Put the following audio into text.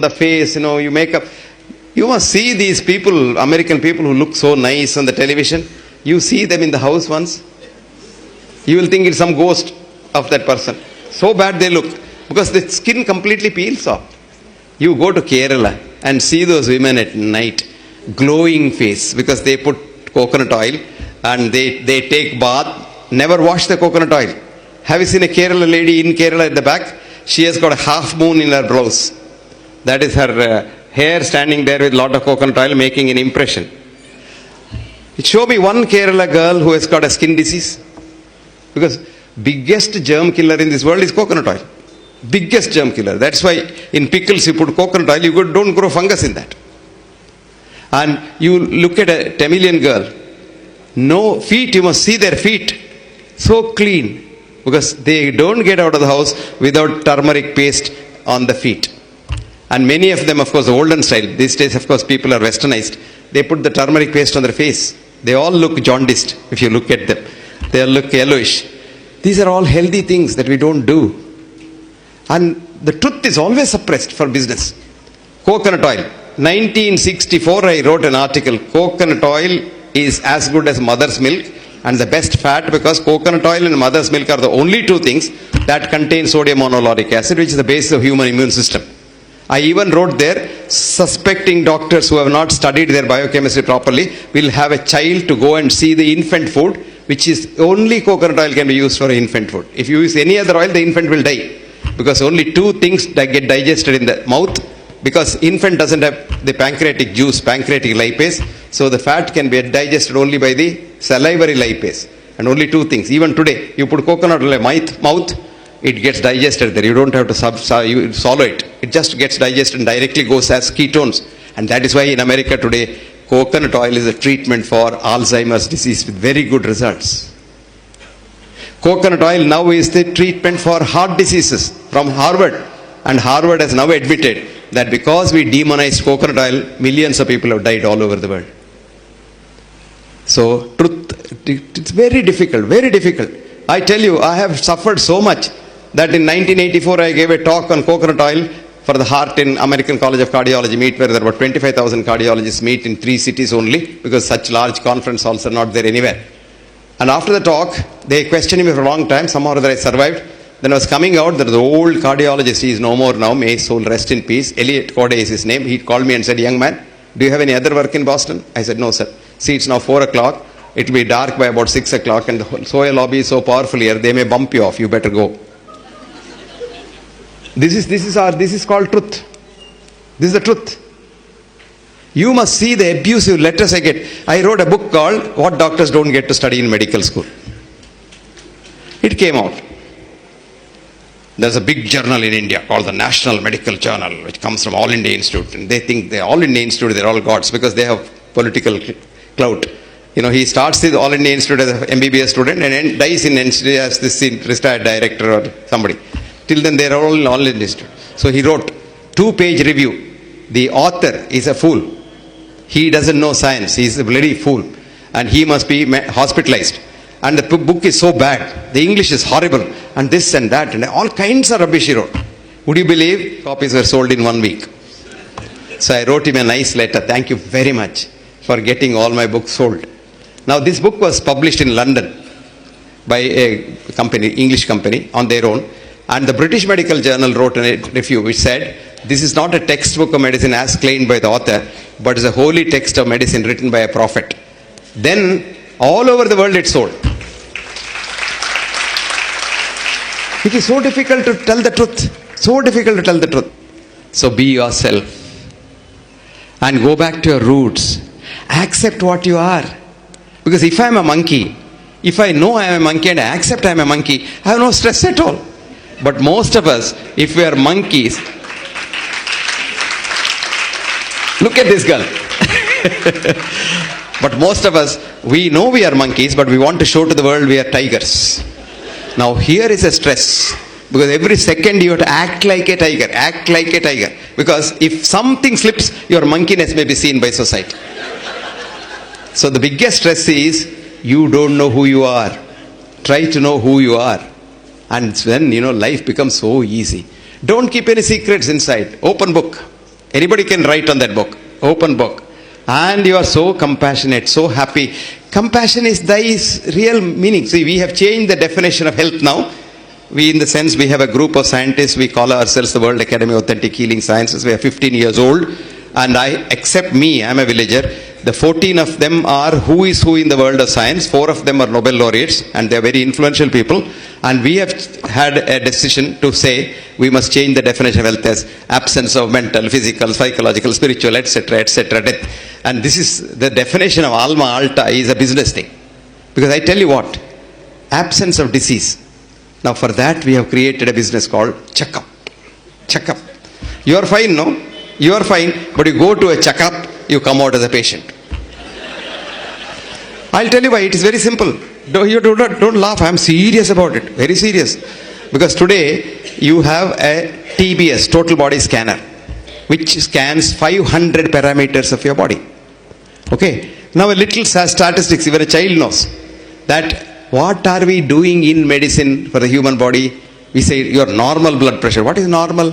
the face, you make up. You must see these people, American people who look so nice on the television. You see them in the house once, you will think it's some ghost of that person. So bad they look, because the skin completely peels off. You go to Kerala and see those women at night, glowing face, because they put coconut oil and they take bath, never wash the coconut oil. Have you seen a Kerala lady in Kerala at the back? She has got a half moon in her blouse. That is her hair standing there with a lot of coconut oil making an impression. Show me one Kerala girl who has got a skin disease. Because biggest germ killer in this world is coconut oil. Biggest germ killer. That's why in pickles you put coconut oil, you don't grow fungus in that. And you look at a Tamilian girl, no feet, you must see their feet. So clean. Because they don't get out of the house without turmeric paste on the feet. And many of them, of course, the olden style. These days, of course, people are westernized. They put the turmeric paste on their face. They all look jaundiced if you look at them. They all look yellowish. These are all healthy things that we don't do. And the truth is always suppressed for business. Coconut oil. 1964, I wrote an article. Coconut oil is as good as mother's milk and the best fat, because coconut oil and mother's milk are the only two things that contain sodium monolauric acid, which is the basis of human immune system. I even wrote there, suspecting doctors who have not studied their biochemistry properly will have a child to go and see the infant food, which is only coconut oil can be used for infant food. If you use any other oil, the infant will die. Because only two things that get digested in the mouth, because infant doesn't have the pancreatic juice, pancreatic lipase, so the fat can be digested only by the salivary lipase. And only two things. Even today, you put coconut oil in mouth, it gets digested there. You don't have to swallow it. It just gets digested and directly goes as ketones. And that is why in America today, coconut oil is a treatment for Alzheimer's disease with very good results. Coconut oil now is the treatment for heart diseases from Harvard. And Harvard has now admitted that because we demonized coconut oil, millions of people have died all over the world. So, truth, it's very difficult, very difficult. I tell you, I have suffered so much that in 1984 I gave a talk on coconut oil for the heart in American College of Cardiology meet, where there were 25,000 cardiologists meet in 3 cities only, because such large conference halls are not there anywhere. And after the talk, they questioned me for a long time. Somehow or other I survived. Then I was coming out, there was the old cardiologist, he is no more now, may his soul rest in peace. Elliot Corday is his name. He called me and said, "Young man, do you have any other work in Boston?" I said, "No, sir. See, it's now 4 o'clock. It will be dark by about 6 o'clock and the Soya lobby is so powerful here, they may bump you off. You better go." This is called truth. This is the truth. You must see the abusive letters I get. I wrote a book called What Doctors Don't Get to Study in Medical School. It came out. There's a big journal in India called the National Medical Journal, which comes from All India Institute. And they think they're All India Institute, they're all gods, because they have political clout. He starts the All India Institute as an MBBS student and dies in NCD as this retired director or somebody. Till then, they are all in All India Institute. So he wrote 2-page review. The author is a fool. He doesn't know science. He's a bloody fool. And he must be hospitalized. And the book is so bad. The English is horrible. And this and that. And all kinds of rubbish he wrote. Would you believe copies were sold in 1 week? So I wrote him a nice letter. Thank you very much for getting all my books sold. Now this book was published in London by a company, English company, on their own. And the British Medical Journal wrote a review which said, this is not a textbook of medicine as claimed by the author, but is a holy text of medicine written by a prophet. Then all over the world it sold. It is so difficult to tell the truth. So difficult to tell the truth. So be yourself. And go back to your roots. Accept what you are. Because if I am a monkey, if I know I am a monkey and I accept I am a monkey, I have no stress at all. But most of us, if we are monkeys, look at this girl. But most of us, we know we are monkeys, but we want to show to the world we are tigers. Now here is a stress. Because every second you have to act like a tiger. Act like a tiger. Because if something slips, your monkeyness may be seen by society. So the biggest stress is, you don't know who you are. Try to know who you are. And then, life becomes so easy. Don't keep any secrets inside. Open book. Anybody can write on that book, open book. And you are so compassionate, so happy. Compassion is thy real meaning. See, we have changed the definition of health now. We, in the sense, we have a group of scientists. We call ourselves the World Academy of Authentic Healing Sciences. We are 15 years old. And except me, I am a villager. The 14 of them are who is who in the world of science. 4 of them are Nobel laureates, and they are very influential people. And we have had a decision to say we must change the definition of health as absence of mental, physical, psychological, spiritual, etc., etc., death. And this is the definition of alma alta is a business thing. Because I tell you what, absence of disease. Now for that we have created a business called checkup. Checkup. You are fine, no? You are fine, but you go to a checkup, you come out as a patient. I'll tell you why. It is very simple. Don't laugh. I am serious about it. Very serious. Because today you have a TBS, total body scanner, which scans 500 parameters of your body. Okay. Now a little statistics, even a child knows that what are we doing in medicine for the human body? We say your normal blood pressure. What is normal?